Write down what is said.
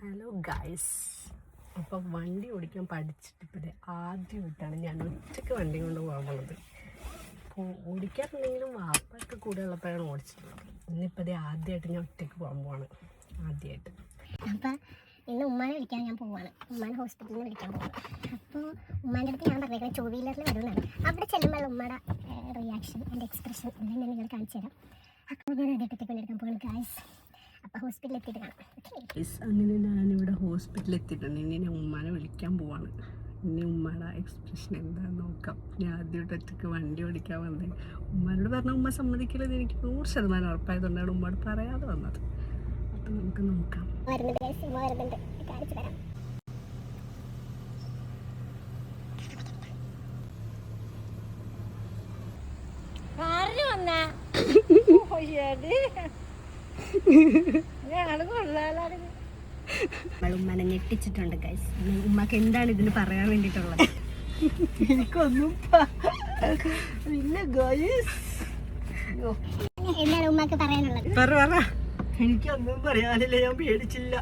Hello guys, അപ്പം വണ്ടി ഓടിക്കാൻ പഠിച്ചിട്ടിപ്പോൾ ആദ്യമായിട്ടാണ് ഞാൻ ഒറ്റയ്ക്ക് വണ്ടി കൊണ്ട് പോകുന്നത്. അപ്പോൾ ഓടിക്കാറുണ്ടെങ്കിലും വാപ്പൊക്കെ കൂടെ ഉള്ളപ്പോഴാണ് ഓടിച്ചിട്ടുള്ളത്. ഇന്നിപ്പോൾ ആദ്യമായിട്ട് ഞാൻ ഒറ്റയ്ക്ക് പോകാൻ പോവാണ്. ആദ്യമായിട്ട് അപ്പം ഇന്ന് ഉമ്മാനെ വിളിക്കാൻ ഞാൻ പോവാണ്. ഉമ്മാനെ ഹോസ്പിറ്റലിൽ നിന്ന് വിളിക്കാൻ പോവാണ്. അപ്പോൾ ഉമ്മാൻ്റെ അടുത്ത് ഞാൻ പറഞ്ഞേക്കുന്നത് 2 വീലറിൽ വരുന്നതാണ്. അവിടെ ചെല്ലുമ്പോൾ ഉമ്മയുടെ റിയാക്ഷൻ, എൻ്റെ എക്സ്പ്രഷൻ എല്ലാം ഞാൻ നിങ്ങൾ കാണിച്ചു തരാം. അപ്പോൾ ഞാൻ ആദ്യമായിട്ട് കൊണ്ടെടുക്കാൻ പോകുന്നു ഗൈസ്. അപ്പോൾ ഹോസ്പിറ്റലിൽ എത്തിയിട്ട് കാണാം. അങ്ങനെ ഞാനിവിടെ ഹോസ്പിറ്റലിൽ എത്തിയിട്ടുണ്ട്. ഇനി ഞാൻ ഉമ്മാനെ വിളിക്കാൻ പോവാണ്. ഇനി ഉമ്മയുടെ എക്സ്പ്രഷൻ എന്താണെന്ന് നോക്കാം. ഞാൻ ആദ്യമായിട്ട് ഒറ്റയ്ക്ക് വണ്ടി ഓടിക്കാൻ വന്നത്. ഉമ്മാനോട് പറഞ്ഞാൽ ഉമ്മ സമ്മതിക്കില്ലെന്ന് എനിക്ക് 100% ഉറപ്പായതുകൊണ്ടാണ് ഉമ്മയോട് പറയാതെ വന്നത്. അപ്പം നമുക്ക് നോക്കാം. വരുന്നുണ്ട്, കാണിച്ചു തരാം. ഉമ്മനെ ഞെട്ടിച്ചിട്ടുണ്ട് ഗൈസ്. ഉമ്മക്ക് എന്താണ് ഇതിന് പറയാൻ വേണ്ടിയിട്ടുള്ളത്? എനിക്കൊന്നും എന്താണ് ഉമ്മക്ക് പറയാനുള്ളത്? എനിക്കൊന്നും പറയാനില്ല, ഞാൻ പേടിച്ചില്ല.